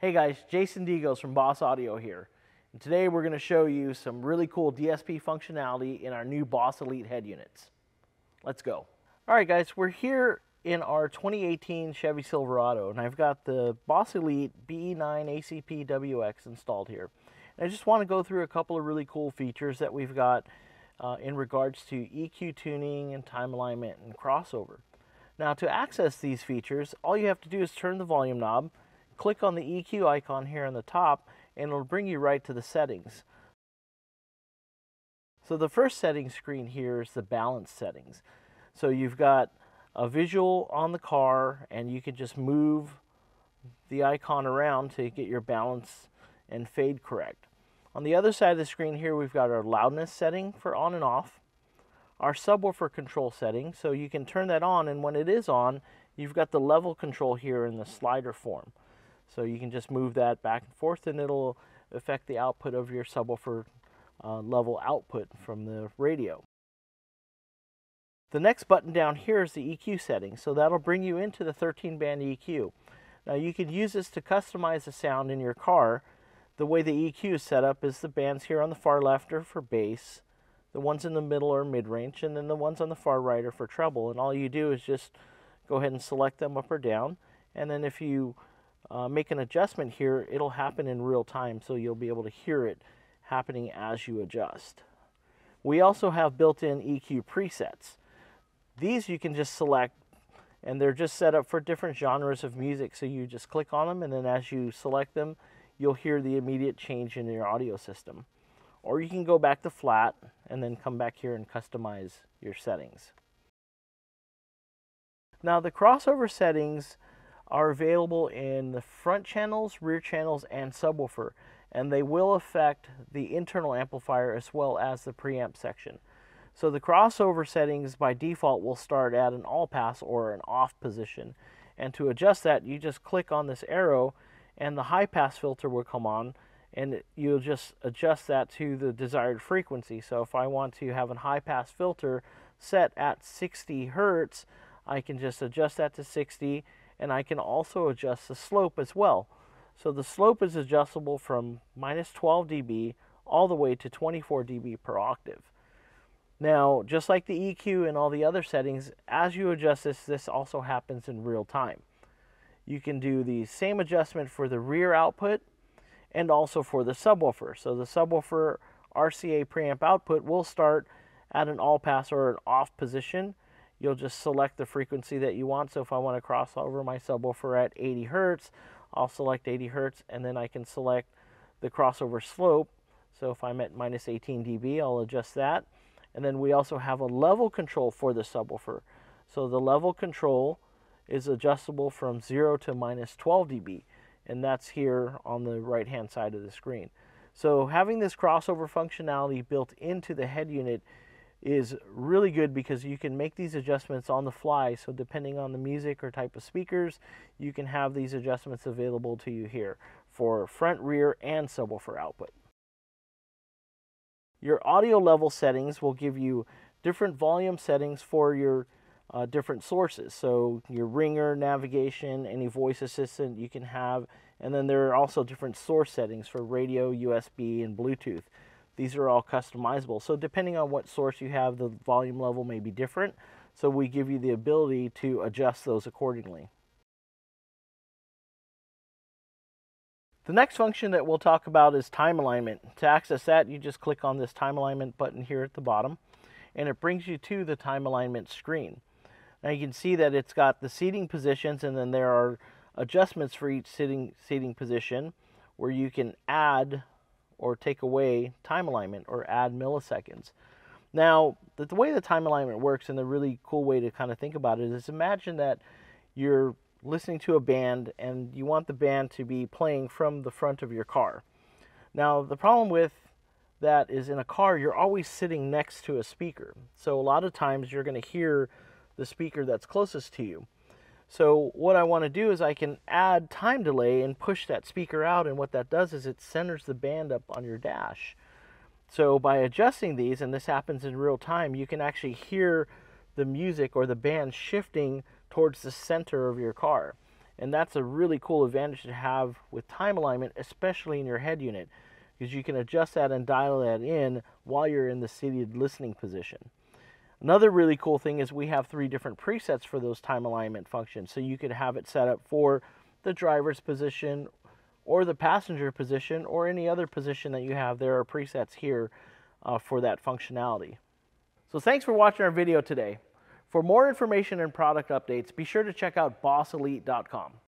Hey guys, Jason Digos from Boss Audio here. And today we're going to show you some really cool DSP functionality in our new Boss Elite head units. Let's go. Alright guys, we're here in our 2018 Chevy Silverado, and I've got the Boss Elite BE9 ACP WX installed here. And I just want to go through a couple of really cool features that we've got in regards to EQ tuning and time alignment and crossover. Now to access these features, all you have to do is turn the volume knob, click on the EQ icon here on the top, and it'll bring you right to the settings. So the first setting screen here is the balance settings. So you've got a visual on the car, and you can just move the icon around to get your balance and fade correct. On the other side of the screen here, we've got our loudness setting for on and off, our subwoofer control setting, so you can turn that on, and when it is on, you've got the level control here in the slider form. So you can just move that back and forth, and it'll affect the output of your subwoofer level output from the radio. The next button down here is the EQ setting, so that'll bring you into the 13-band EQ. Now you can use this to customize the sound in your car. The way the EQ is set up is the bands here on the far left are for bass, the ones in the middle are mid-range, and then the ones on the far right are for treble. And all you do is just go ahead and select them up or down, and then if you make an adjustment here, it'll happen in real time, so you'll be able to hear it happening as you adjust. We also have built-in EQ presets. These you can just select, and they're just set up for different genres of music, so you just click on them, and then as you select them, you'll hear the immediate change in your audio system. Or you can go back to flat and then come back here and customize your settings. Now the crossover settings are available in the front channels, rear channels, and subwoofer, and they will affect the internal amplifier as well as the preamp section. So the crossover settings by default will start at an all pass or an off position, and to adjust that you just click on this arrow and the high pass filter will come on, and you'll just adjust that to the desired frequency. So if I want to have a high pass filter set at 60 Hertz, I can just adjust that to 60, and I can also adjust the slope as well. So the slope is adjustable from minus 12 dB all the way to 24 dB per octave. Now, just like the EQ and all the other settings, as you adjust this, this also happens in real time. You can do the same adjustment for the rear output and also for the subwoofer. So the subwoofer RCA preamp output will start at an all pass or an off position. You'll just select the frequency that you want. So if I want to cross over my subwoofer at 80 Hertz, I'll select 80 Hertz, and then I can select the crossover slope. So if I'm at minus 18 dB, I'll adjust that. And then we also have a level control for the subwoofer. So the level control is adjustable from 0 to minus 12 dB, and that's here on the right hand side of the screen. So having this crossover functionality built into the head unit is really good because you can make these adjustments on the fly. So depending on the music or type of speakers, you can have these adjustments available to you here for front, rear, and subwoofer output. Your audio level settings will give you different volume settings for your different sources. So your ringer, navigation, any voice assistant you can have, and then there are also different source settings for radio, USB, and Bluetooth. These are all customizable. So depending on what source you have, the volume level may be different. So we give you the ability to adjust those accordingly. The next function that we'll talk about is time alignment. To access that, you just click on this time alignment button here at the bottom, and it brings you to the time alignment screen. Now you can see that it's got the seating positions, and then there are adjustments for each seating position where you can add or take away time alignment or add milliseconds. Now, the way the time alignment works, and the really cool way to kind of think about it, is imagine that you're listening to a band and you want the band to be playing from the front of your car. Now, the problem with that is in a car, you're always sitting next to a speaker. So a lot of times you're going to hear the speaker that's closest to you. So what I want to do is I can add time delay and push that speaker out, and what that does is it centers the band up on your dash. So by adjusting these, and this happens in real time, you can actually hear the music or the band shifting towards the center of your car. And that's a really cool advantage to have with time alignment, especially in your head unit, because you can adjust that and dial that in while you're in the seated listening position. Another really cool thing is we have 3 different presets for those time alignment functions. So you could have it set up for the driver's position or the passenger position or any other position that you have. There are presets here for that functionality. So thanks for watching our video today. For more information and product updates, be sure to check out bosselite.com.